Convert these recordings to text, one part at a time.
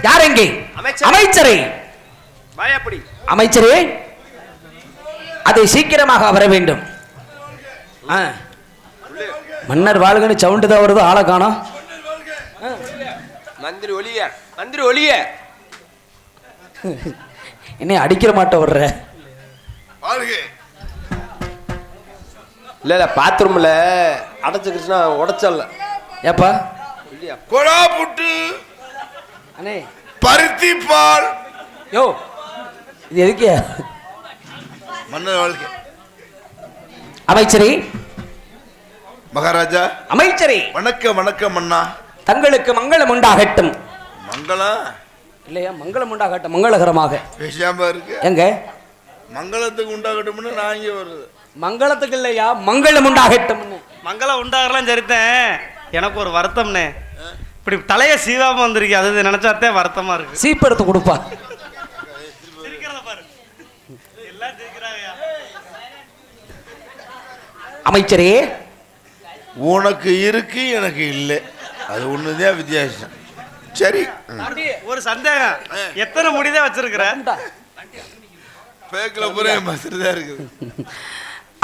யார் எங்கே? அமைச்சரே. அமைச்சரே, அதை சீக்கிரமாக வர வேண்டும். மன்னர் வாழ்கன்னு சவுண்டு தான் வருது, ஆளை காணோம். மந்திரி ஒளிய, மந்திரி ஒளிய. என்ன அடிக்கிற மாட்ட வர்ற? இல்ல இல்ல, பாத்ரூம்ல அடைச்சுக்கிச்சுன்னா உடைச்சல்ல. ஏப்பா கொடா புட்டு அண்ணே, பருத்தி பால். யோ இது எதுக்கு? மன்னர் வாழ்க்கை. அமைச்சரே. மகாராஜா. அமைச்சரே வணக்கம் வணக்கம் அண்ணா. தங்களுக்கு மங்களம் உண்டாகட்டும். மங்களம் இல்லையா? மங்களம் உண்டாகட்டும், மங்களகரமாக. பேசாம இருக்கு எங்க மங்களத்துக்கு உண்டாகட்டும்னு நான் இங்கே வருது. மங்களத்துக்கு இல்லையா, மங்களம் உண்டாகட்டும். மங்களம் உண்டாகலாம் சரித்தேன். எனக்கு ஒரு வருத்தம்னே, இப்படி தலைய சீவாம வந்திருக்கு, அது நினைச்சாத்தே வருத்தமா இருக்கு. சீப்படுத்து கொடுப்பா. அமைச்சரே, உனக்கு இருக்கு எனக்கு இல்லை, அது ஒண்ணுதான் வித்தியாசம். சரி, ஒரு சந்தேகம், எத்தனை முடிதான் வச்சிருக்கிற? பேக்கல பூரா மசருதான் இருக்குது.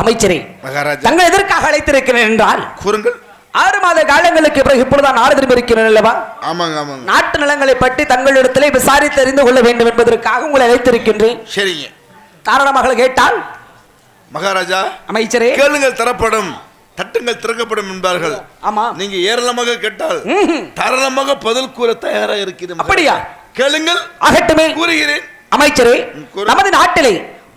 அமைச்சரே, மகாராஜா தங்கள் எதற்காக அழைத்திருக்கிறேன் என்றால், கூறுங்கள். 6 மாத காலங்களுக்கு பிறகு இப்பொழுதுதான் நாடு திரும்பி இருக்கிறேன் அல்லவா? ஆமாங்க ஆமாங்க. நாட்டு நலங்களை பற்றி தங்களிடத்திலே விசாரித்து அறிந்து கொள்ள வேண்டும் என்பதற்காக உங்களை அழைத்திருக்கின்றேன். சரிங்க. தாராளமாக கேட்டால். மகாராஜா. அமைச்சரே, கேளுங்கள் தரப்படும், தட்டுங்கள் திறக்கப்படும் என்பார்கள். ஆமா, நீங்க ஏராளமாக கேட்டால் தாராளமாக பதில் கூற தயாராக இருக்கிறது. அப்படியா? கேளுங்கள். ஆகட்டுமே, கூறுகிறேன். அமைச்சரே, நமது நாட்டிலே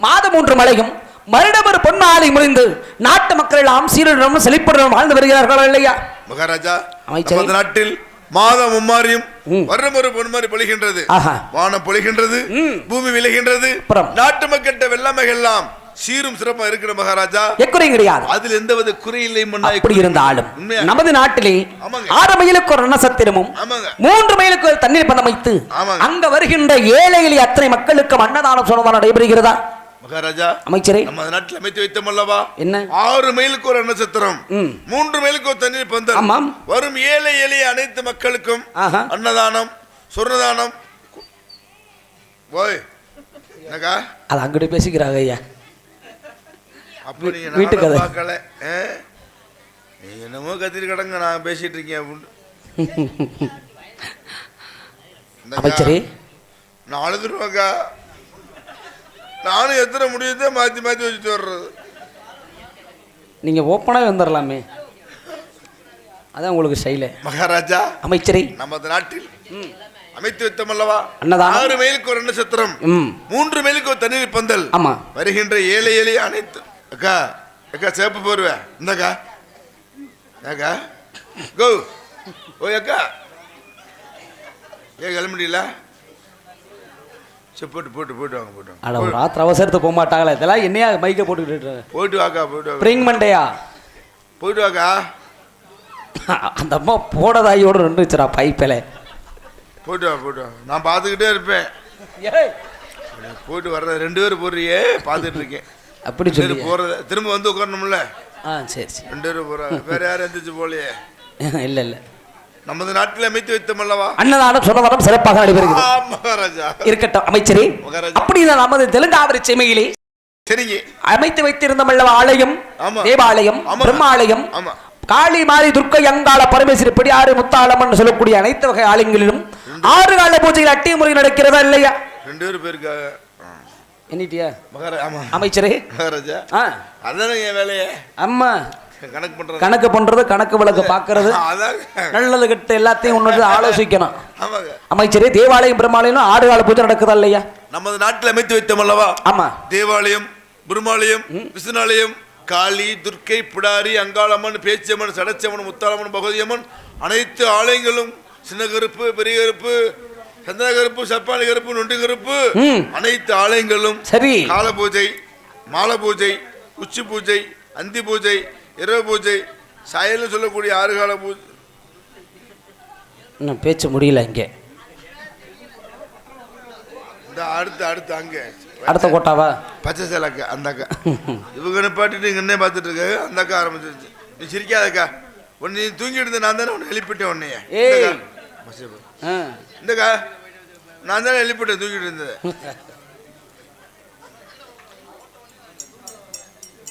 மாதம் 3 மழையும் வருடம் ஒரு பொன்மாலை முடிந்து நாட்டு மக்கள் எல்லாம் சீரனும் செழிப்புடன் வாழ்ந்து வருகிறார்கள் இல்லையா? மகாராஜா, நமது நாட்டில் மாதம் மும்மாரியும் வருடம் ஒரு பொன்மாரி பொழிகின்றது. வானம் பொழிகின்றது, பூமி விளைகின்றது. நாட்டு மக்கள் வெள்ளாமைகள் எல்லாம் சீரும் சிறப்பா இருக்கிற மகாராஜா. எக்குறையும் கிடையாது, அதில் எந்தவித குறையில்லை. அப்படி இருந்தாலும் நமது நாட்டிலே 6 மைலுக்கு ஒரு நட்சத்திரமும் 3 மைலுக்கு ஒரு தண்ணீர் பந்தம் வைத்து அங்க வருகின்ற ஏழை எளிய அத்தனை மக்களுக்கு அன்னதானம் சொன்னதான நடைபெறுகிறதா? மகாராஜா. அமைச்சரே, நம்ம நாட்டில் அமைத்து வைத்தோம் அல்லவா? என்ன? 6 மைலுக்கு ஒரு நட்சத்திரம், 3 மைலுக்கு ஒரு தண்ணீர் பந்தல், வரும் ஏழை எளிய அனைத்து மக்களுக்கும் அன்னதானம் சொர்ணதானம். ஓய் என்னக்கா அது அங்கிட்டு பேசிக்கிறாங்க ஐயா. அப்படி வீட்டுக்கு பார்க்கல, நீ என்னமோ கத்திரி கடங்க, நான் பேசிட்டு இருக்கேன். அமைச்சரே, நான் அழுதுருவாக்கா. நானும் எத்தனை முடியுதோ மாற்றி மாற்றி வச்சுட்டு வர்றது. நீங்க ஓப்பனாக வந்துடலாமே, அதான் உங்களுக்கு ஸ்டைல. மகாராஜா. அமைச்சரே, நமது நாட்டில் அமைத்து வைத்தோம் அல்லவா? 6 மைலுக்கு ஒரு நட்சத்திரம், 3 மைலுக்கு ஒரு தண்ணீர் பந்தல். ஆமா, வருகின்ற ஏழை எளிய அனைத்து. அக்கா அக்கா சேப்பு போடுவேன். இந்தக்கா ஏக்கா கோ ஓ அக்கா கிளம்பிடல. போட்டு போட்டு போட்டு வாங்க, போட்டு வாங்க. ராத்திரி அவசரத்தை போக மாட்டாங்களா? இதெல்லாம் என்னையா மைக்க போட்டுக்கிட்டு? போயிட்டு வாக்கா, போயிட்டு வாங்க. பிரிங் மண்டையா, போயிட்டு வாக்கா. அந்த அம்மா போடதாயோடு ரெண்டு வச்சுரா பைப்பில். போயிட்டு வா, போயிட்டு வா. நான் பார்த்துக்கிட்டே இருப்பேன். போயிட்டு வர்ற 2 பேரும் போடுறியே, பார்த்துட்டு இருக்கேன். அப்படி சொல்லி போறது திரும்ப வந்து உட்காரணும்ல. சரி சரி, 2 பேரும் போறாங்க. வேற யாரும் எந்திரிச்சு போலையே? இல்ல இல்ல, நமது நாட்டில் அமைத்து வைத்தோம் அல்லவா? அன்னதானம் சொன்னதானம் சிறப்பாக நடைபெறுகிறது. மகாராஜா. இருக்கட்டும் அமைச்சரே, அப்படிதான் நமது தெலுங்காவரி செமையிலே சரிங்க அமைத்து வைத்திருந்தோம் அல்லவா? ஆலயம், தேவாலயம், பிரம்மாலயம், காளி மாரி துர்க்கை அங்காள பரமேஸ்வரி பிடியாறு முத்தாளம்மன் சொல்லக்கூடிய அனைத்து வகை ஆலயங்களிலும் 6 கால பூஜைகள் அட்டிய முறை நடக்கிறதா இல்லையா? 2 பேர் பேருக்காக என்னட்டியா அமைச்சரே? மகாராஜா, அதான என் வேலையே. அம்மா கணக்கு பண்றது, கணக்கு வழக்கு பாக்குறது, நல்லது கெட்ட எல்லாத்தையும் ஒன்று ஆலோசிக்கணும். அமைச்சரே, தேவாலயம் பிரம்மாலயம் 6 கால பூஜை நடக்குதா இல்லையா? நமது நாட்டில் அமைத்து வைத்தோம் அல்லவா? ஆமா, தேவாலயம், பிரம்மாலயம், விஷ்ணுலயம், காளி, துர்க்கை, பிடாரி, அங்காளம்மன், பேச்சியம்மன், சடச்சம்மன், முத்தாளம்மன், பகவதியம்மன் அனைத்து ஆலயங்களும் சின்ன கருப்பு, பெரிய கருப்பு, சந்தன கருப்பு, சப்பானி கருப்பு, நொண்டு கருப்பு அனைத்து ஆலயங்களும் சரி கால பூஜை, மாலை பூஜை, உச்சி பூஜை, அந்தி பூஜை, இரவு பூஜை, சாயல் சொல்லக்கூடிய 6 கால பூஜை. இன்னும் பேச்சு முடியல. இங்கே இந்த அடுத்து அடுத்து அங்கே அடுத்த கோட்டாவா பச்சை சேலக்கா அந்த அக்கா இவங்க நிப்பாட்டிட்டு இங்கே பார்த்துட்டு இருக்காங்க. அந்த அக்கா ஆரம்பிச்சிருச்சு. நீ சிரிக்காதக்கா, ஒன்று நீ தூங்கிட்டு இருந்த, நான் தானே உன்னை எழுப்பிட்டேன். உன்னைய இந்தக்கா நான் தானே எழுப்பிட்டேன், தூக்கிட்டு இருந்தேன்.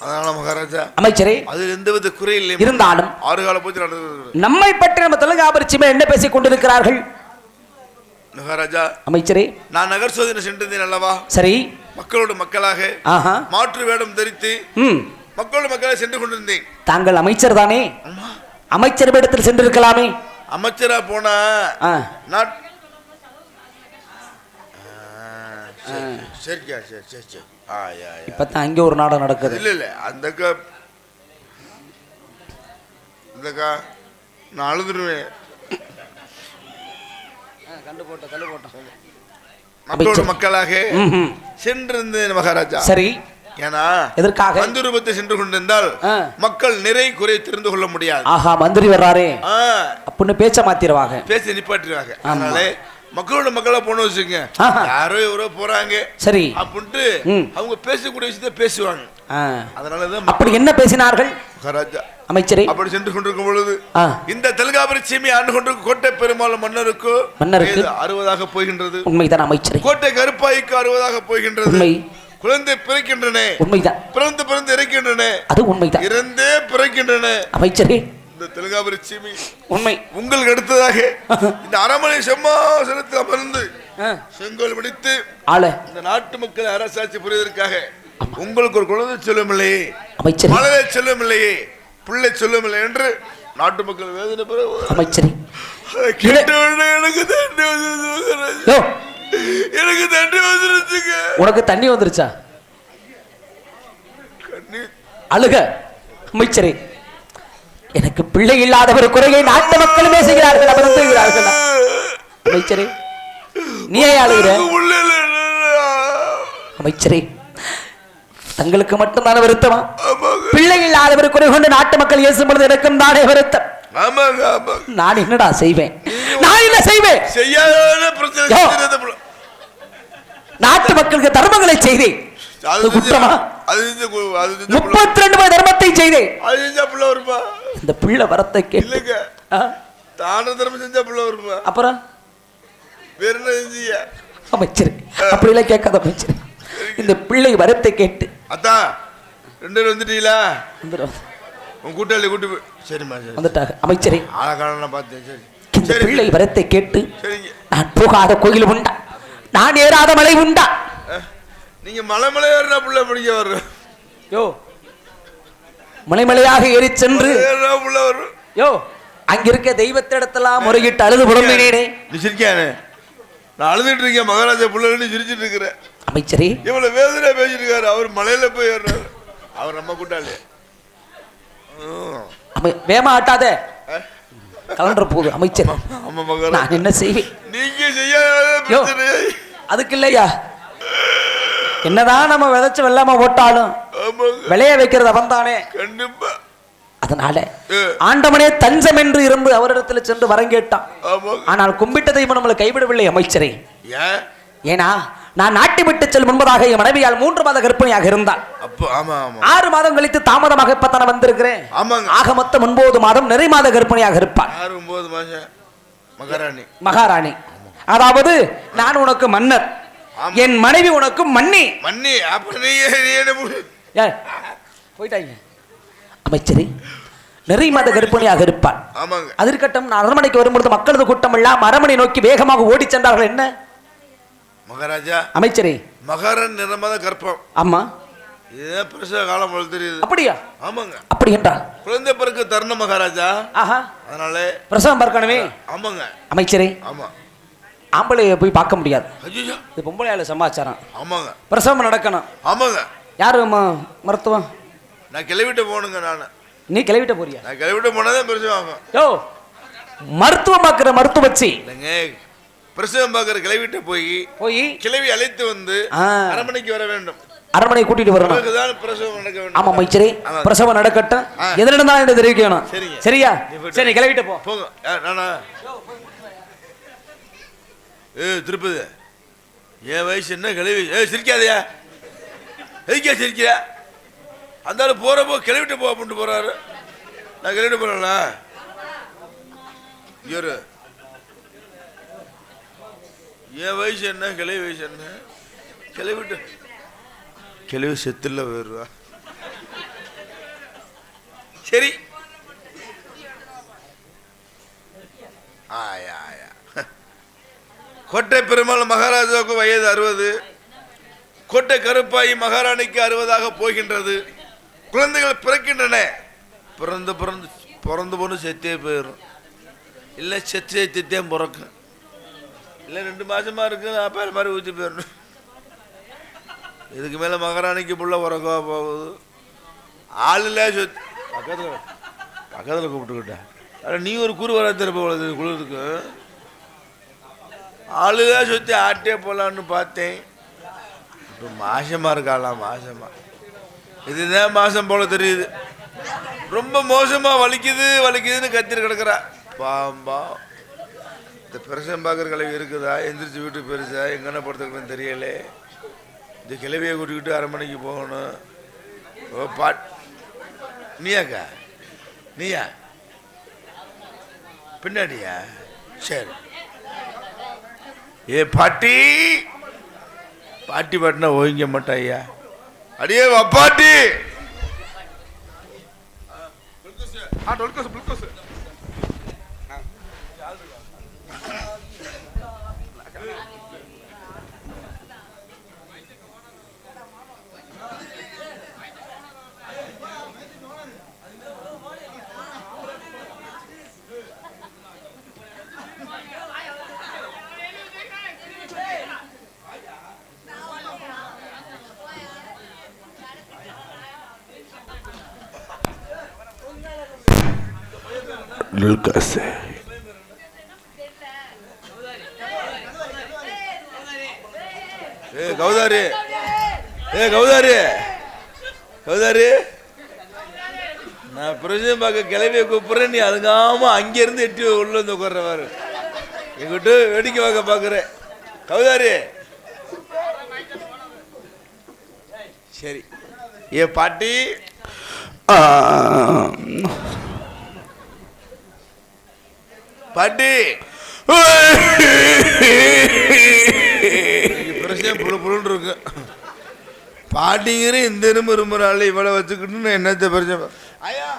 அதனால மகாராஜா அமைச்சரே, அதில் எந்தவித குறை இல்லை. இருந்தாலும் 6 கால பூஜை நடந்தது. நம்மை பற்றி நம்ம தொலைக்காபரிசியமே என்ன பேசிக் கொண்டிருக்கிறார்கள்? மகாராஜா அமைச்சரே, நான் நகர் சோதனை சென்றிருந்தேன் அல்லவா? சரி. மக்களோட மக்களாக மாற்று வேடம் தரித்து மக்களோட மக்களாக சென்று கொண்டிருந்தேன். தாங்கள் அமைச்சர் தானே? அமைச்சர் வேடத்தில் சென்றிருக்கலாமே. அமைச்சரா போனா சரிக்கா, சரி சரி சரி. இப்பதான் அங்கே ஒரு நாடகம் நடக்குது. இல்ல இல்ல, அந்தக்கா நான் அழுதுருவேன். மக்களோட மக்களாக சென்றிருந்தேன் மகாராஜா. சரி. ஏன்னா எதற்காக? மந்திரி ரூபத்தை சென்று கொண்டிருந்தால் மக்கள் நிறை குறை தெரிந்து கொள்ள முடியாது. ஆஹா, மந்திரி வர்றாரே அப்படின்னு பேச்ச மாத்திருவாங்க, பேச நிப்பாட்டிடுவாங்க. அதனால மக்களோட மக்களா போன வச்சுங்க, யாரோ எவரோ போறாங்க சரி அப்படின்ட்டு அவங்க பேசக்கூடிய விஷயத்த பேசுவாங்க. அதனாலதான் அப்படி என்ன பேசினார்கள் மகாராஜா? அமைச்சரே, அப்படி சென்று கொண்டிருக்கும் பொழுது இந்த தெலுங்காபுரி சீமை ஆண்டு கொண்டிருக்கும் கோட்டை பெருமாள் மன்னருக்கு 60 போகின்றது. உண்மைதான் அமைச்சரே. கோட்டை கருப்பாய்க்கு 60 போகின்றது. குழந்தை பிறக்கின்றன. உண்மைதான். பிறந்து இறக்கின்றன. அது உண்மைதான். இறந்தே பிறக்கின்றன. அமைச்சரே, இந்த தெலுங்காபுரி சீமை உண்மை உங்களுக்கு அடுத்ததாக இந்த அரமனை சிம்மாசனத்தில் அமர்ந்து செங்கோல் பிடித்து இந்த நாட்டு மக்களை அரசாட்சி புரிவதற்காக உங்களுக்கு ஒரு குழந்தை செல்லும் இல்லையே, மலரை செல்லும் இல்லையே, பிள்ளை செல்லும் இல்லை என்று நாட்டு மக்கள் வேதனை பெற அமைச்சரே எனக்கு தண்ணி வந்துருச்சு. எனக்கு தண்ணி வந்துருச்சுங்க. உனக்கு தண்ணி வந்துருச்சா? அழுக. அமைச்சரே, எனக்கு பிள்ளை இல்லாதவர் குறையை நாட்டு மக்களுமே செய்கிறார்கள், அமர்ந்துகிறார்கள். அமைச்சரே, நீ அழுகிற? அமைச்சரே, தங்களுக்கு மட்டும்தான வருத்தமா? பிள்ளை இல்லாதவர் குறை கொண்டு நாட்டு மக்கள் ஏசும் பொழுது எனக்கும் தானே வருத்தம். நான் என்னடா செய்வேன்? நான் என்ன செய்வேன்? நாட்டு மக்களுக்கு தர்மங்களை செய்தேன். குற்றமா? 32 தர்மத்தை செய்தேன். இந்த பிள்ளை வரத்தை கேளுங்க. தான தர்மம் செஞ்சா பிள்ளை வருமா? அப்புறம் வேற என்ன செஞ்சீங்க? அமைச்சர் அப்படி எல்லாம் கேட்காத அமைச்சர். இந்த பிள்ளை வரத்தை கேட்டு அத்தா 2 பேர் வந்துட்டீங்களா? உன் கூட்டாளி கூட்டி சரிம்மா சரி வந்துட்டாங்க. அமைச்சரே, ஆளக்காரன் பார்த்தேன். சரி, இந்த பிள்ளை வரத்தை கேட்டு நான் போகாத கோயில் உண்டா, நான் ஏறாத மலை உண்டா? நீங்க மலை ஏறினா புள்ள பிடிக்க வர்றோம். யோ, மலைமலையாக ஏறி சென்று யோ அங்க இருக்க தெய்வத்திடத்தெல்லாம் முறையிட்டு அழுது புலம்பினேனே. நீ சிரிக்கானே? நான் அழுதுட்டு இருக்கேன் மகாராஜா புள்ள சிரிச்சிட்டு இருக்கிறேன். அமைச்சரே, இவ்வளவு வேதனை பேசிட்டு இருக்காரு. அவர் மலையில போய் ஏறாரு. அவர் நம்ம கூட்டாளி. வேமா ஆட்டாத கலண்டர் போகுது. அமைச்சர், நான் என்ன செய்வேன்? நீங்க செய்ய அதுக்கு இல்லையா, என்னதான் நம்ம விதைச்சு வெள்ளாம போட்டாலும் விளைய வைக்கிறது அவன் தானே. கண்டிப்பா. அதனால ஆண்டவனே தஞ்சம் என்று இருந்து அவரிடத்தில் சென்று வரம் கேட்டான். ஆனால் கும்பிட்ட தெய்வம் நம்மளை கைவிடவில்லை. அமைச்சரே, ஏன்னா நான் நாட்டி விட்டு செல்லும் முன்பதாக என் மனைவியால் 3 மாத கர்ப்பிணியாக இருந்தாள். 6 மாதம் கழித்து தாமதமாக இப்பத்தான வந்திருக்கிறேன். ஆக மொத்தம் 9 மாதம் நிறை மாத கர்ப்பிணியாக இருப்பாள். மகாராணி. அதாவது நான் உனக்கு மன்னர், என் மனைவி உனக்கு மன்னி. போயிட்டாங்க. அமைச்சரே, நிறை மாத கர்ப்பிணியாக இருப்பாள். அதற்கட்டும் நான் அரண்மனைக்கு வரும்பொழுது மக்களது கூட்டம் எல்லாம் அரண்மனை நோக்கி வேகமாக ஓடி சென்றார்கள். என்ன மகாராஜா? அமைச்சரே, மகாராணி நிறமாத கர்ப்பம். ஆமா, இதுதான் பிரசவ காலம் தெரியுது. அப்படியா? ஆமாங்க. அப்படி என்றால் குழந்தை பிறகு தருணம் மகாராஜா. ஆஹா, அதனால பிரசவம் பார்க்கணுமே. ஆமாங்க அமைச்சரே. ஆமா, ஆம்பளைய போய் பார்க்க முடியாது. ஐயோ, இது பொம்பளையால சமாச்சாரம். ஆமாங்க, பிரசவம் நடக்கணும். ஆமாங்க. யாரு மருத்துவம்? நான் கிளவிட்ட போகணுங்க. நான் நீ கிளவிட்ட போறியா? நான் கிளவிட்ட போனாதான் பிரசவம் ஆகும். யோ, மருத்துவம் பார்க்கிற மருத்துவச்சி இல்லைங்க, பிரசவம் பார்க்கிற கிளவிட்ட போய் கிளவி அழைத்து வந்து அரண்மனைக்கு வர வேண்டும். அரண்மனை கூட்டிட்டு வரணும். பிரசவம் நடக்க வேண்டும். ஆமா அமைச்சரே, பிரசவம் நடக்கட்டும். எது நடந்தாலும் என்ன தெரிவிக்கணும். சரியா? சரி, கிளவிட்ட போங்க. நானா திருப்பதி என் வயசு என்ன கிளவி? சிரிக்காதையா? எதுக்கா சிரிக்கிற? அந்த ஆள் போறப்போ கிளவிட்டு போ அப்படின்ட்டு போறாரு. நான் கிளவிட்டு போறேன்ல. என் வயசு என்ன, கிளவி வயசு என்ன? கிளவிட்டு கிளவி செத்துல வருவா. சரி, கோட்டை பெருமாள் மகாராஜாவுக்கு வயது 60. கோட்டை கருப்பாயி மகாராணிக்கு 60ஆக போகின்றது. குழந்தைகள் பிறக்கின்றன. பிறந்து பொண்ணு செத்தே போயிடும், இல்லை செத்தே பிறக்கும், இல்லை 2 மாசமா இருக்கு அப்ப மாதிரி ஊற்றி போயிடணும். இதுக்கு மேல மகாராணிக்கு புள்ள பிறக்கவா போகுது? ஆள் இல்ல சொத்து பக்கத்தில் கூப்பிட்டுக்கிட்டேன். நீ ஒரு கூறு வர திருப்ப குளிருக்கு ஆளுதான் சுத்தி ஆட்டே போலான்னு பார்த்தேன். இப்போ மாசமா இருக்காளாம். மாசமா இதுதான் மாசம் போல தெரியுது. ரொம்ப மோசமா வலிக்குதுன்னு கத்திட்டு கிடக்குறா. பாம்பா இந்த பிரசம் பார்க்குற கிளவி இருக்குதா? எந்திரிச்சு வீட்டுக்கு பெருசா எங்கன்னா படுத்துக்கணும்னு தெரியல. இந்த கிளவியை கூட்டிக்கிட்டு 1/2 மணிக்கு போகணும். ஓ நீயாக்கா? நீயா பின்னாடியா? சரி. ஏ பாட்டி பாட்டினா ஓய்ங்க மாட்டாய்யா. அடியே பாட்டி. கௌதாரி நான் பிரஜம் பார்க்க கிளவிய கூப்பிடுறேன். நீ அதுக்காம அங்கிருந்து எட்டி உள்ள வந்து உட்கார்றவாரு எங்கிட்ட வேடிக்கை பார்க்க பாக்குறேன். கௌதாரி சரி. ஏ பாட்டி பாட்டி பிரச்சனை புழுன்னு இருக்கு. பாட்டிங்கிற இந்த இரும்பு நாள் இவ்வளவு வச்சுக்கிட்டு என்னத்த பிரச்சனை? ஐயா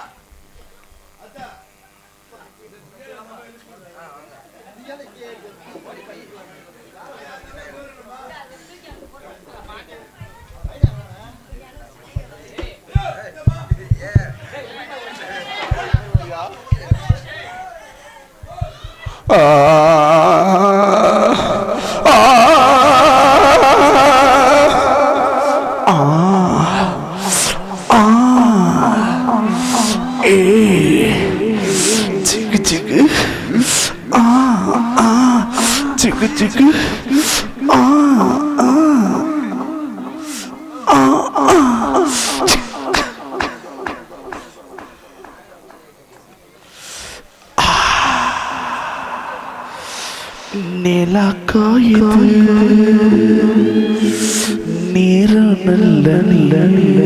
நீரு நல்ல நீரு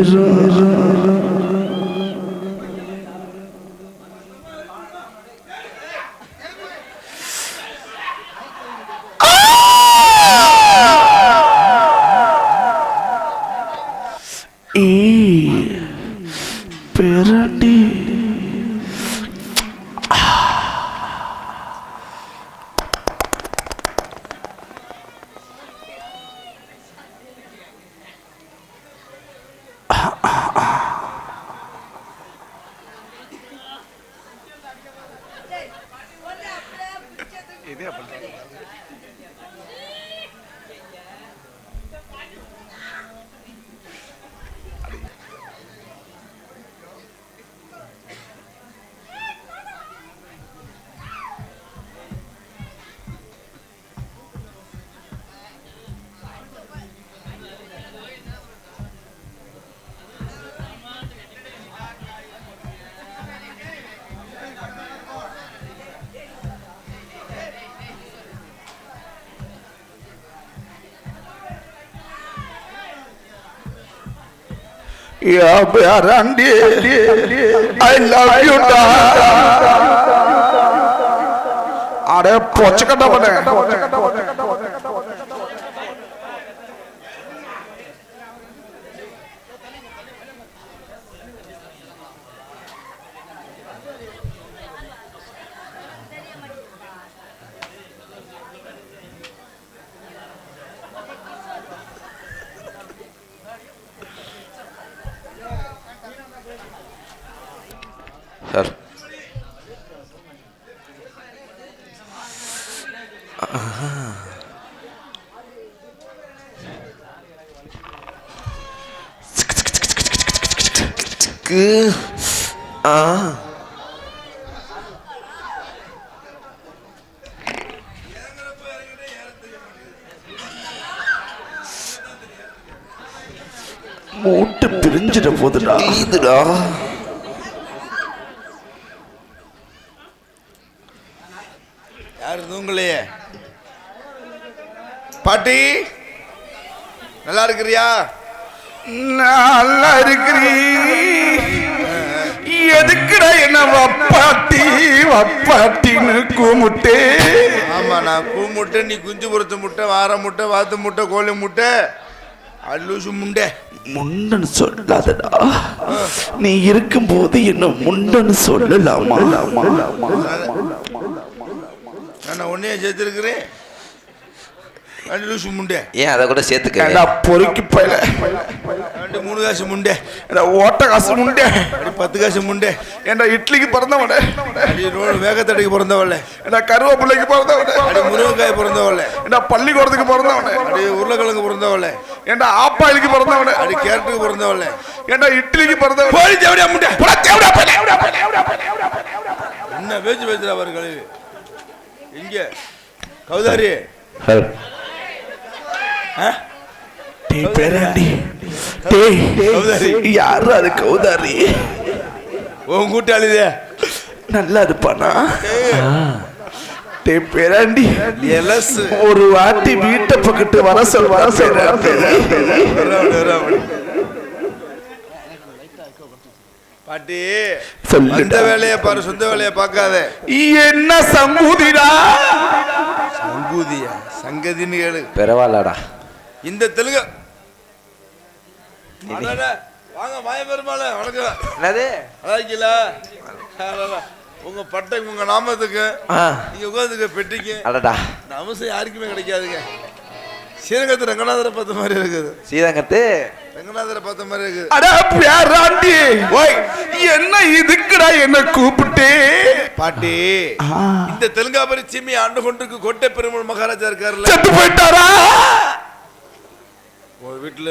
பெரண்டி Yeah, Randy, I love you, darling. Are pochka மூட்டு பிரிஞ்சிட போதுடா இதுடா. யாரு தூங்கலையே? பாட்டி நல்லா இருக்கிறியா? நல்லா இருக்கிறீ. எதுக்குடா என்ன வப்பாட்டி வப்பாட்டின்னு கூமுட்டே? ஆமா, நான் பூ முட்டை, நீ குஞ்சு பொறுத்த முட்டை, வார முட்டை, வாத்து முட்டை, கோழி முட்டை, அல்லூசு முண்டை. முண்டன்னு சொல்லாதடா. நீ இருக்கும்போது என்ன முண்டன்னு சொல்லலாமா? நான் ஒன்னையே சேர்த்துருக்கிறேன். லூசு முண்டை. ஏன் அதை கூட சேர்த்துக்க? பொறுக்கி போயில 3 காசு முண்டை, ஓட்ட காசு முண்டே, 10 காசு முண்டை, ஏண்டா இட்லிக்கு பிறந்தவனே, வேகத்தடைக்கு பிறந்தவள, ஏண்டா கருவேப்பிள்ளைக்கு பிறந்தவனே, முருங்கைக்காய் பிறந்தவள, ஏண்டா பள்ளிக்கூடத்துக்கு பிறந்தவனே, உருளைக்கிழங்கு பிறந்தவள, ஏண்டா ஆப்பாயிலுக்கு பிறந்தவனே, கேரட்டுக்கு பிறந்தவள, ஏண்டா இட்லிக்கு பிறந்தவனே. என்ன பேச்சு பேசுற அவர்கள்? இங்க கௌதாரி யாரு அது? கௌதாரி உன் கூட்டாளிதே. நல்லா இருப்பானா? பேராண்டி ஒரு வாட்டி வீட்டை பக்கத்து வர சொல். பாட்டி சொந்த வேலையை பாரு, சொந்த வேலையை பார்க்காத. என்ன சங்கூதிடா? சங்கூதியா? சங்கதின்னு கேளு. பரவாயில்லடா. இந்த தெலுங்கு வாங்க மாய பெருமாள், வணக்கம். என்னது? உங்க பட்டை உங்க நாமத்துக்கு நீங்க உட்காந்துக்க பெட்டிக்கு நமசம் யாருக்குமே கிடைக்காதுங்க. ஸ்ரீரங்கத்து ரங்கநாதரை பார்த்த மாதிரி இருக்குது. ஸ்ரீரங்கத்து ரங்கநாதரை பார்த்த மாதிரி இருக்குது. அட பேராண்டி, என்ன இதுக்குடா என்ன கூப்பிட்டே? பாட்டி, இந்த தெலுங்காபுரி சீமி ஆண்டு கொண்டிருக்கு கோட்டை பெருமாள் மகாராஜா இருக்காருல்ல, செத்து போயிட்டாரா? உங்க வீட்டுல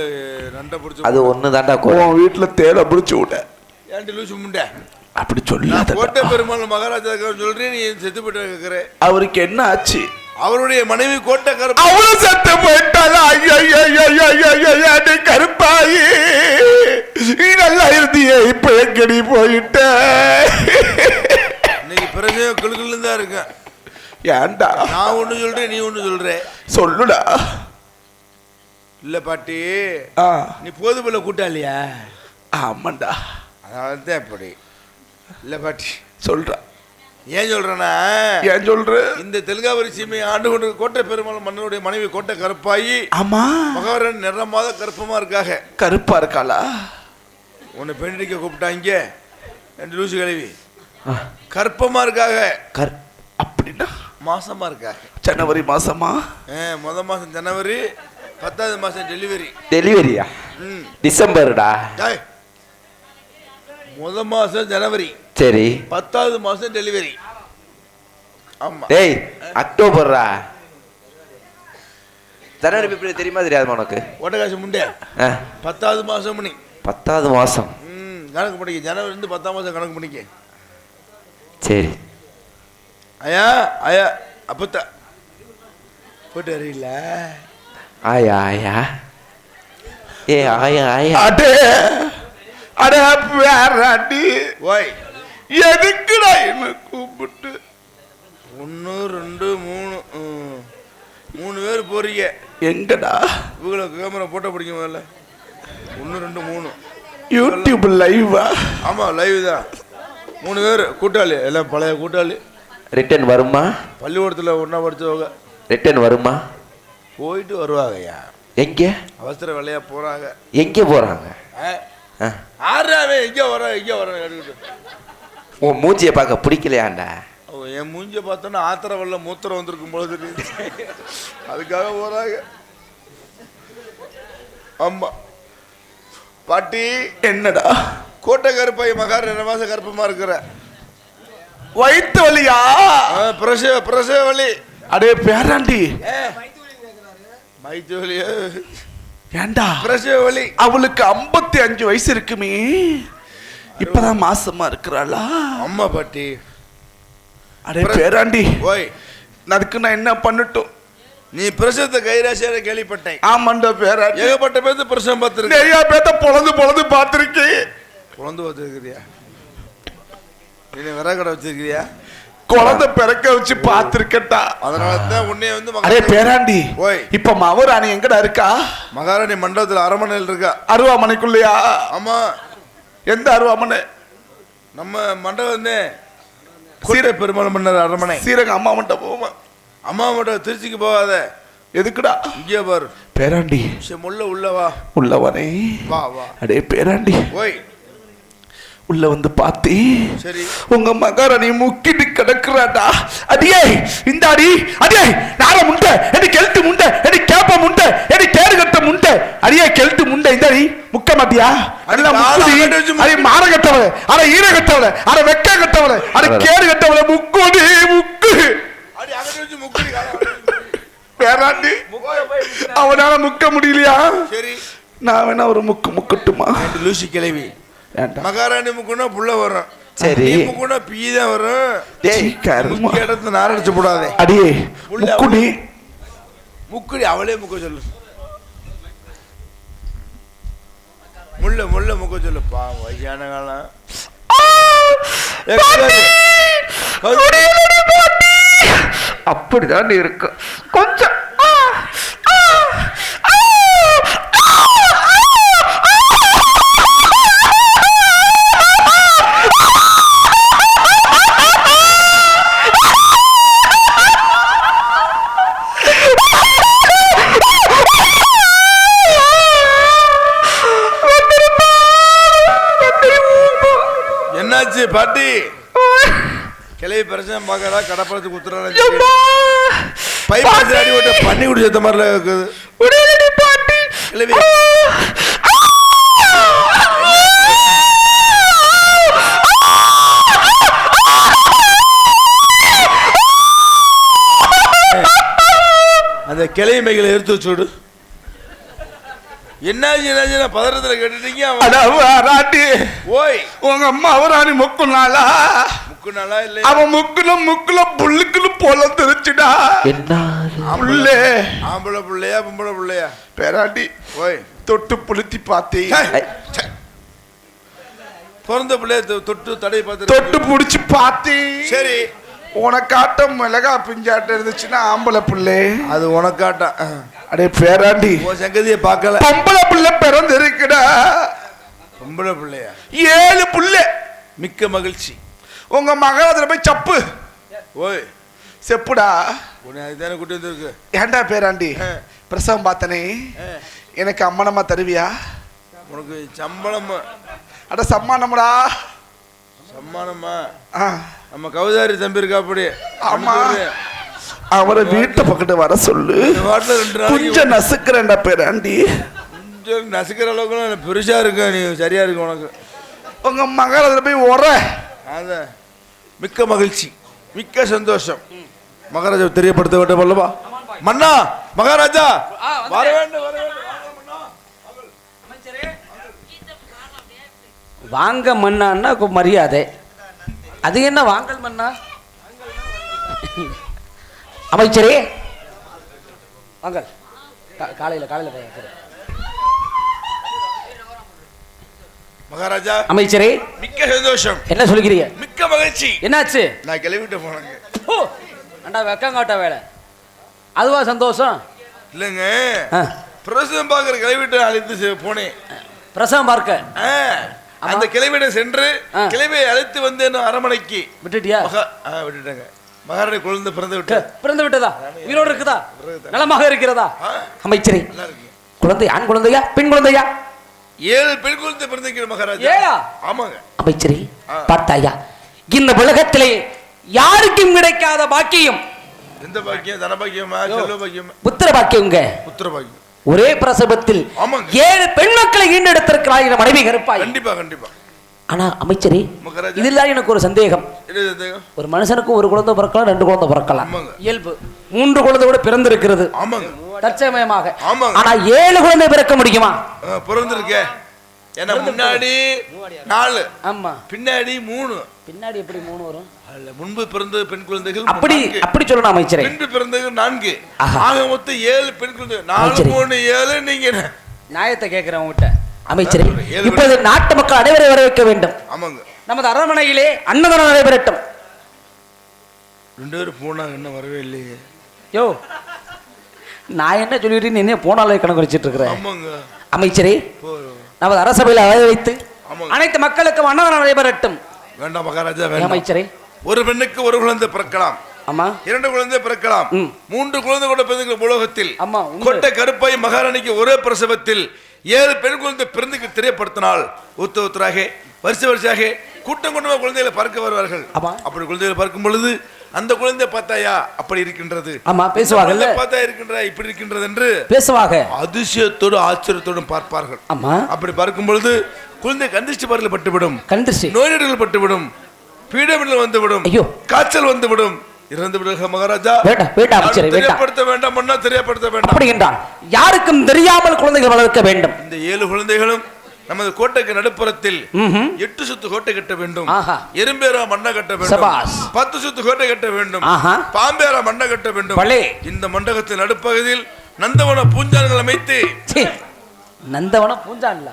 நண்டை பிடிச்சி அது ஒண்ணுதான்டா. உன் வீட்டுல தேலை பிடிச்சு விட. ஏன்டி லூசு முண்டை? அப்படி சொல்லாத. கோட்டை பெருமாள் மகாராஜா சொல்றேன், நீ செத்து போயிட்டு கேக்குற. அவருக்கு என்ன ஆச்சு? அவருடைய மனைவி கோட்டை கருப்பு. அவளும் செத்து போயிட்டாளா? கருப்பாயி, நீ நல்லா இருந்தியே, இப்ப எங்கடி போயிட்ட? இன்னைக்கு பிறகு கிளுக்குள்ள தான் இருக்கேன். ஏன்டா? நான் ஒண்ணு சொல்றேன், நீ ஒண்ணு சொல்ற. சொல்லுடா. இல்ல பாட்டி, நீ போதுபோல கூட்டாளியா? ஆமாண்டா. அதான் அப்படி இல்ல பாட்டி சொல்ற. ஏன் சொல்றேன்னா, ஏன் சொல்ற? இந்த தெலுங்காவரி சீமை ஆண்டு கொண்டு கோட்டை பெருமாள் மன்னனுடைய மனைவி கோட்டை கருப்பாயி. ஆமா, மகவரன் நிறமாத கருப்பமா இருக்காக. கருப்பா இருக்காளா? உன்னை பெண்ணிக்க கூப்பிட்டாங்க, 2 லூசு கழுவி கருப்பமா இருக்காக. அப்படின்னா மாசமா இருக்காக. ஜனவரி மாசமா? முதல் மாசம் ஜனவரி, 10வது மாசம் டெலிவரி. டெலிவரியா? டிசம்பர்டா. முதல் மாசம் ஜனவரி, சரி. 10வது மாசம் டெலிவரி. ஆமா. டேய், அக்டோபர்ரா. ஜனவரி பிப்ரவரி தெரியுமா தெரியாதுமா உனக்கு? ஓட்டகாசு முண்டே. 10வது மாசம் மணி. 10வது மாசம் கணக்கு பண்ணிக்க. ஜனவரி இருந்து 10ஆம் மாசம் கணக்கு பண்ணிக்க. சரி. ஐயா ஐயா அப்பத்தா போட்டு அறியில. ஆயா ஆயா, ஏ ஆயா ஆயா. அடே அட பேராண்டி, ஓய் எதுக்குடா என்ன கூப்பிட்டு? 1 2 3 பேர் போறீங்க. எங்கடா? இவங்களை கேமரா போட்டோ பிடிக்க முதல்ல. 1 2 3 யூடியூப் லைவா? ஆமா, லைவ் தான். 3 பேர் கூட்டாளி, எல்லாம் பழைய கூட்டாளி. ரிட்டர்ன் வருமா? பள்ளிக்கூடத்தில் ஒன்றா படித்தவங்க. ரிட்டர்ன் வருமா? போயிட்டு வருவாங்கய்யா. எங்க? அவசர வேலையா போறாங்க. எங்க போறாங்க? ஆறாவே எங்கே வர எங்கே வர எடுக்கிட்டு. உன் மூஞ்சியை பார்க்க பிடிக்கலையாண்டா? என் மூஞ்சியை பார்த்தோன்னா ஆத்திர வெள்ள மூத்திரம் வந்திருக்கும் போது தெரியுது. அதுக்காக போறாங்க. ஆமா பாட்டி. என்னடா? கோட்டை கருப்பாய் மகார் 2 மாசம் கருப்பமா இருக்கிற. வயிற்று வலியா? பிரசவ வலி. அடே பேராண்டி மைத்தோலியா ஏண்டா பிரசவ வலி. அவளுக்கு 55 வயசு இருக்குமே, இப்பதான் மாசமா இருக்கிறாளா? அம்மா பாட்டி. அடே பேராண்டி, ஓய் அதுக்கு நான் என்ன பண்ணட்டும்? நீ பிரசவத்தை கைராசியாக கேள்விப்பட்டேன். ஆமாண்டா பேராண்டி, ஏகப்பட்ட பேர்த்து பிரசவம் பார்த்துருக்கேன். நிறைய பேத்த பொழந்து பார்த்திருக்கேன். குழந்தை பார்த்துருக்கிறியா? நீ விறகடை வச்சிருக்கிறியா? குழந்தை பிறக்க வச்சு பார்த்திருக்கட்டா. அதனால தான் உன்னைய வந்து அரே பேராண்டி, ஓய் இப்ப மகாராணி எங்கடா இருக்கா? மகாராணி மண்டபத்தில் அரண்மனையில் இருக்கா. அருவாமனைக்குள்ளையா? ஆமா. எந்த அருவாமனை? நம்ம மண்டபம் சீர பெருமாள் மன்னர் அரண்மனை. சீரக அம்மா மண்டபம் போமா. அம்மா மண்டபம் திருச்சிக்கு போகாத. எதுக்குடா? இங்கே பாரு பேராண்டி, முள்ள உள்ளவா உள்ளவனே. வா வா. அடே பேராண்டி, ஓய் உள்ள வந்து பாத்தி சரி உங்க மகாராணி முக்கிட்டு கிடக்குறாடா. அடியே இந்த அடி அடியே நார முண்டை எடி கெல்ட்டு முண்டை எடி கேப்ப முண்டை எடி கேடு கட்ட முண்டை அடியே கெல்ட்டு முண்டை இந்த அடி முக்க மாட்டியா? அடி மாற கட்டவள, அட ஈர கட்டவள, அட வெக்க கட்டவள, அட கேடு கட்டவள, முக்குடி முக்கு பேராண்டி. அவனால முக்க முடியலையா? சரி நான் வேணா ஒரு முக்கு முக்கட்டுமா? லூசி கிளவி. மகாராணி முக்குனா புள்ள வரும். சரி முக்குனா பீ தான் வரும். டேய் கருமா இடத்துல நாரடிச்சு போடாதே. அடியே முக்குடி முக்குடி அவளே முக்க சொல்லு. முள்ள முள்ள முக்க சொல்லு. பா வயசான காலம். அப்படிதான் இருக்கு கொஞ்சம். என்னாச்சு பாட்டி? கிளவி பிரச்சனை பார்க்கறா, கடப்படத்துக்கு உத்தரவு பைப்பாசி அடி விட்டு பண்ணி குடிச்ச மாதிரில இருக்குது கிளவி. அந்த கிளவி மைகளை எடுத்து வச்சுடு. என்னாச்சு என்னாச்சு பதறத்துல கேட்டுட்டீங்க. ஓய் உங்க அம்மா அவராணி முக்குனாளா? முக்குனாளா இல்ல? அவன் முக்குல புல்லுக்குன்னு போல தெரிச்சுடா. புள்ளே ஆம்பளை புள்ளையா பொம்பளை புள்ளையா? பேராண்டி ஓய் தொட்டு புளுத்தி பார்த்தே. பிறந்த பிள்ளைய தொட்டு தடை பார்த்து தொட்டு புடிச்சு பார்த்தே. சரி உனக்காட்டம் மிளகா பிஞ்சாட்டம் இருந்துச்சுன்னா ஆம்பளை புள்ளே, அது உனக்காட்டம். அடே பேராண்டி உன் சங்கதியை பார்க்கல. பொம்பளை புள்ள பிறந்து இருக்குடா. பொம்பளை பிள்ளையா? 7 புள்ள. மிக்க மகிழ்ச்சி. உங்க மகாராஜனை போய் சப்பு. ஓய் செப்புடா. உன்னை அதுதானே கூட்டி வந்துருக்கு. ஏண்டா பேராண்டி பிரசவம் பார்த்தனே, எனக்கு அம்மனம்மா தருவியா? உனக்கு சம்பளமா? அட சம்மானம்டா. சம்மானமா? நம்ம கவுதாரி தம்பி இருக்கா அப்படி. ஆமா அவரை வீட்டை பக்கத்து வர சொல்லு. கொஞ்சம் நசுக்கிறேன்டா பேராண்டி. கொஞ்சம் நசுக்கிற அளவுக்கு பெருசா இருக்க, நீ சரியா இருக்கு உனக்கு. உங்க மகாராஜனை போய் உர. அதான் மிக்க மகிழ்ச்சி, மிக்க சந்தோஷம். மகாராஜா தெரியப்படுத்த வேண்டும் அல்லவா? மன்னா மகாராஜா வர வேண்டும் வர வேண்டும். வாங்க மன்னான்னா மரியாதை. அது என்ன வாங்கல் மன்னா? அமைச்சரே வாங்கல். காலையில மகாராஜா. அமைச்சரே மிக்க சந்தோஷம். என்ன சொல்கிறீங்க? மிக்க மகிழ்ச்சி. என்னாச்சு? நான் கிளம்பிட்டு போனேங்க. ஓ அண்டா வெக்கங்காட்ட வேலை. அதுவா சந்தோஷம்? இல்லைங்க, பிரசவம் பார்க்குற கிளம்பிட்டு அழைத்து போனேன். பிரசவம் பார்க்க அந்த கிளவியிட சென்று கிளவியை அழைத்து வந்து அரண்மனைக்கு விட்டுட்டியா? விட்டுட்டாங்க. மகாராணி குழந்தை பிறந்து விட்டதா? உயிரோடு இருக்குதா? நலமாக இருக்கிறதா? அமைச்சரே குழந்தை ஆண் குழந்தையா பெண் குழந்தையா? 7 பெண் குழந்தை பிறந்திருக்கிற மகாராஜா. ஆமாங்க அமைச்சரே. பார்த்தாயா, இந்த உலகத்திலே யாருக்கும் கிடைக்காத பாக்கியம். எந்த பாக்கியம்? தன பாக்கியமா? செல்வ பாக்கியமா? புத்திர பாக்கியங்க. புத்திர பாக்கியம். ஒரே பிரசவத்தில் 7 பெண் மக்களை ஈண்டெடுத்திருக்கிறாய் மனைவி கருப்பாய். கண்டிப்பா கண்டிப்பா. ஆனா அமைச்சரே, மகாராஜா. இதெல்லாம் எனக்கு ஒரு சந்தேகம். என்ன சந்தேகம்? ஒரு மனுஷனுக்கு ஒரு குழந்தை பிறக்கலாம், 2 குழந்தை பிறக்கலாம், ஆமாங்க. இயல்பு. 3 குழந்தை கூட பிறந்திருக்கிறது ஆமாங்க. தற்சமயமாக. ஆமாங்க. ஆனா 7 குழந்தை பிறக்க முடியுமா? பிறந்திருக்கே. ஏன்னா முன்னாடி 4, ஆமா, பின்னாடி 3. பின்னாடி எப்படி 3 வரும்? அல்ல, முன்பு பிறந்த பெண் குழந்தைகள் அப்படி 4. அப்படி சொல்லணும் அமைச்சரே. பின்பு பிறந்தது 4. ஆஹா. ஆக மொத்தம் 7 பெண் குழந்தைகள். 4 அமைச்சரே. 3 7. நீங்க என்ன? நியாயத்தை கேட்கிறேன் உங்ககிட்ட அமைச்சரே. 7 இப்போது நாட்டு மக்கள் அனைவரை வர வைக்க வேண்டும். ஆமாங்க. நமது அரண்மனையிலே அன்னதானம் நடைபெறட்டும். 2 பேரும் போனா என்ன வரவே இல்லையே. யோ, நான் என்ன சொல்லிட்டு நீ என்ன போனாலே கணக்கு வச்சிட்டு இருக்கிறேன். ஆமாங்க. அமைச்சரே, போறோம். நமது அரசபையில் அழைத்து வைத்து ஆமாங்க. அனைத்து மக்களுக்கும் அன்னதானம் நடைபெறட்டும். வேண்டாம் மகாராஜா, ஏன் வேண்டாம். அமைச்சரே? ஒரு பெண்ணுக்கு 1 குழந்தை பிறக்கலாம், ஆமா, 2 குழந்தை பிறக்கலாம், 3 குழந்தை கூட பிறந்த உலகத்தில் ஆமா, உண்டு. கொட்டை கருப்பாய் மகாராணிக்கு ஒரே பிரசவத்தில் 7 பெண் குழந்தை பிறந்துக்கு தெரியப்படுத்தினால் ஒருத்தராக வருஷமாக கூட்டம் கூட்டமாக குழந்தைகளை பார்க்க வருவார்கள். ஆமா. அப்படி குழந்தைகளை பார்க்கும் பொழுது அந்த குழந்தை பார்த்தாயா அப்படி இருக்கின்றது, ஆமா, பேசுவாங்கல்ல, பார்த்தா இருக்கின்றா இப்படி இருக்கின்றது என்று பேசுவாங்க. அதிசயத்தோடு ஆச்சரியத்தோடும் பார்ப்பார்கள். ஆமா, அப்படி பார்க்கும் பொழுது குழந்தை கந்திஷ்டி பார்வையில் பட்டுவிடும், கண்டிச்சு, நோய்நொடிகள் பட்டுவிடும், பீடமிடல் வந்துவிடும், ஐயோ, காய்ச்சல் வந்துவிடும், இறந்து விடுக மகாராஜா. வேண்டாம் வேண்டாம் அமைச்சரே, வேண்டாம். தெரியப்படுத்த வேண்டாம், மன்னா தெரியப்படுத்த வேண்டாம். அப்படி என்றால் யாருக்கும் தெரியாமல் குழந்தைகள் வளர்க்க வேண்டும். இந்த 7 குழந்தைகளும் நமது கோட்டைக்கு நடுப்புறத்தில் ம்ஹும். 8 சுத்து கோட்டை கட்ட வேண்டும், ஆஹா. எறும்பேரா மண்ணை கட்ட வேண்டும், சபாஸ். 10 சுத்து கோட்டை கட்ட வேண்டும், ஆஹா. பாம்பேரா மண்ணை கட்ட வேண்டும். பலே. இந்த மண்டபத்தின் நடுப்பகுதியில் நந்தவன பூஞ்சான்கள் அமைத்து, சீ, நந்தவன பூஞ்சான்ல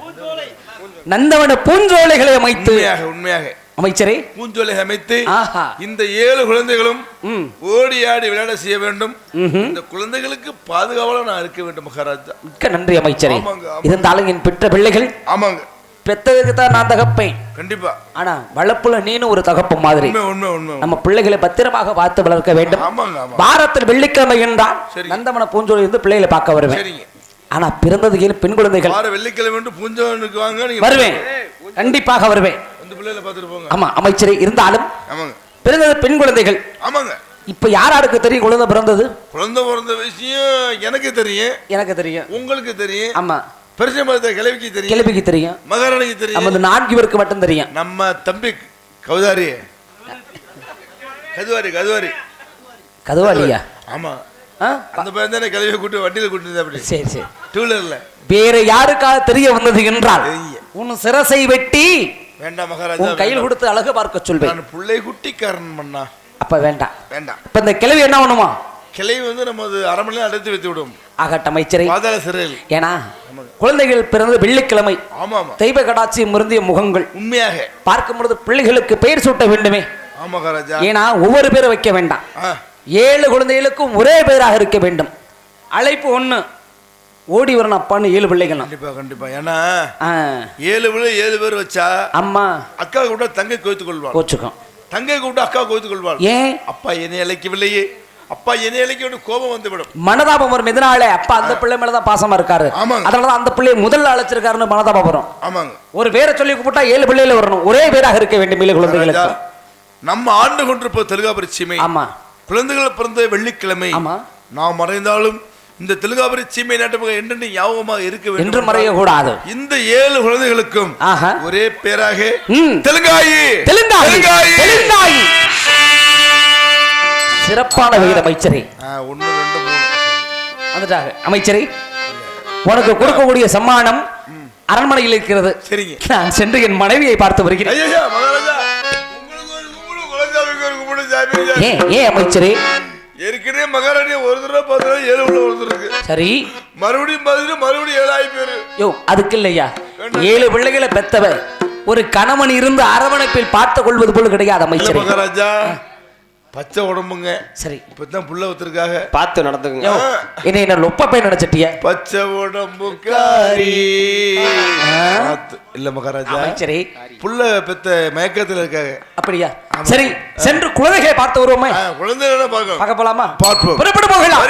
நந்தவன பூஞ்சோலைகளை அமைத்து, உண்மையாக உண்மையாக அமைச்சரே, பூஞ்சோலை அமைத்து ஆஹா. இந்த 7 குழந்தைகளும் ம். ஓடி ஆடி விளையாட செய்ய வேண்டும். ம்ஹும். இந்த குழந்தைகளுக்கு பாதுகாவலா நான் இருக்க வேண்டும் மகாராஜா. மிக்க நன்றி அமைச்சரே. ஆமாங்க, ஆமாங்க. இருந்தாலும் என் பெற்ற பிள்ளைகள் ஆமாங்க, பெத்ததுக்கு தான் நான் தகப்பேன். கண்டிப்பா. ஆனா வளப்புல நீனும் ஒரு தகப்பு மாதிரி. உண்மை உண்மை உண்மை. நம்ம பிள்ளைகளை பத்திரமாக பார்த்து வளர்க்க வேண்டும். ஆமாங்க ஆமா. வாரத்தில் வெள்ளிக்கிழமை என்றால் சரி. நந்தவன பூஞ்சோலை இருந்து பிள்ளைகளை பார்க்க வருவேன். சரிங்க. ஆனா பிறந்தது ஏழு பெண் குழந்தைகள். வார வெள்ளிக்கிழமை வந்து பூஞ்சோனுக்கு வாங்க, நீங்க வருவேன், கண்டிப்பாக வருவேன். வந்து பிள்ளைகளை பார்த்துட்டு போங்க. ஆமா அமைச்சரே, இருந்தாலும் ஆமாங்க பிறந்தது பெண் குழந்தைகள். ஆமாங்க. இப்ப யாராருக்கு தெரியும் குழந்தை பிறந்தது? குழந்தை பிறந்த விஷயம் எனக்கு தெரியும், எனக்கு தெரியும், உங்களுக்கு தெரியும், ஆமா, பெருசை மதத்தை கிளவிக்கு தெரியும், கிளப்பிக்கு தெரியும், மகாராணிக்கு தெரியும், நமது 4 பேருக்கு மட்டும் தெரியும். நம்ம தம்பி கவுதாரி கதுவாரி கதுவாலியா? ஆமா, ஆ? அந்த பையன் தானே கிளவியை கூட்டு வண்டியில கூட்டு அப்படி சரி சரி. 2-வீலர்ல. வேற யாருக்காக தெரிய வந்தது என்றால் தெரியும். உன் சிரசை வெட்டி வேண்டாம் மகாராஜா, உன் கையில் கொடுத்து அழகு பார்க்க சொல்வேன். நான் பிள்ளை குட்டிக்காரன் பண்ணா அப்ப வேண்டாம். வேண்டாம். இப்ப இந்த கிழவி என்ன பண்ணுமா? கிளை வந்து நமது அரமனையில அடைத்து வைத்து விடும், ஆகட்ட அமைச்சரை. பாதாள சிறையில். ஏன்னா குழந்தைகள் பிறந்த வெள்ளிக்கிழமை, ஆமா ஆமா, தெய்வ கடாட்சி முருந்திய முகங்கள் உண்மையாக பார்க்கும் பொழுது பிள்ளைகளுக்கு பெயர் சூட்ட வேண்டுமே. ஆமா மகாராஜா. ஏன்னா ஒவ்வொரு பேரை வைக்க வேண்டாம், 7 குழந்தைகளுக்கும் ஒரே பெயராக இருக்க வேண்டும். அழைப்பு 1, ஓடி வரணும் அப்பான்னு 7 பிள்ளைகள். கண்டிப்பா கண்டிப்பா. ஏன்னா 7 பிள்ளை 7 பேர் வச்சா அம்மா அக்கா கூட தங்கை கோய்த்து கொள்வாள், கோச்சுக்கும். தங்கை கூட அக்கா கோய்த்து கொள்வாள். ஏன்? அப்பா என்னை அழைக்கவில்லையே, அப்பா என்னை அழைக்க கோபம் வந்துவிடும், மனதாபம் வரும். எதனால? அப்பா அந்த பிள்ளை மேலதான் பாசமா இருக்காரு, ஆமாங்க. அதனாலதான் அந்த பிள்ளையை முதல்ல அழைச்சிருக்காருன்னு மனதாபம் வரும். ஆமாங்க. ஒரு பேரை சொல்லி கூப்பிட்டா 7 பிள்ளைகள் வரணும், ஒரே பேராக இருக்க வேண்டும் 7 குழந்தைகளுக்கு. நம்ம ஆண்டு கொண்டிருப்ப தெலுங்காபுரி சீமை, ஆமா, குழந்தைகள் பிறந்த வெள்ளிக்கிழமை. ஆமா, நாம் மறைந்தாலும் இந்த தெலுங்காபுரி சீமை நாட்டு என்று ஞாபகமாக இருக்க வேண்டும் என்று மறைய கூடாது. இந்த 7 குழந்தைகளுக்கும் ஆஹா, ஒரே பேராக தெலுங்காயி. சிறப்பான விகித அமைச்சரே. 1 2 3 வந்துட்டாங்க அமைச்சரே. உனக்கு கொடுக்கக்கூடிய சம்மானம் அரண்மனையில் இருக்கிறது. சரிங்க. நான் சென்று என் மனைவியை பார்த்து வருகிறேன். ஐயா மகாராஜா, உங்களுக்கு ஒரு கும்பிடு, குலசாமிக்கு ஒரு கும்பிடு, சாமி. ஏன் அமைச்சரே? ஏற்கனவே மகாராணி ஒரு தடவை 10 தடவை 7 உள்ள ஒருத்தருக்கு, சரி, மறுபடியும் 7 ஆகி பேரு. யோ, அதுக்கு இல்லையா, 7 பிள்ளைகளை பெத்தவ ஒரு கணவன் இருந்து அரவணைப்பில் பார்த்து கொள்வது போல கிடையாது அமைச்சரே. மகாராஜா, பச்சை உடம்புங்க. சரி, இப்பதான் புள்ள ஒருத்தருக்காக பார்த்து நடந்துங்க. என்ன லொப்ப பையன் நினைச்சிட்டிய? பச்சை உடம்புக்காரி இல்ல மகாராஜா, சரி, புள்ள பெத்த மயக்கத்துல இருக்காங்க. அப்படியா? சரி, சென்று குழந்தைகளை பார்த்து வருவோமே. குழந்தைகளை பார்க்க போலாமா? பார்ப்போம். புறப்பட்டு போகலாம்.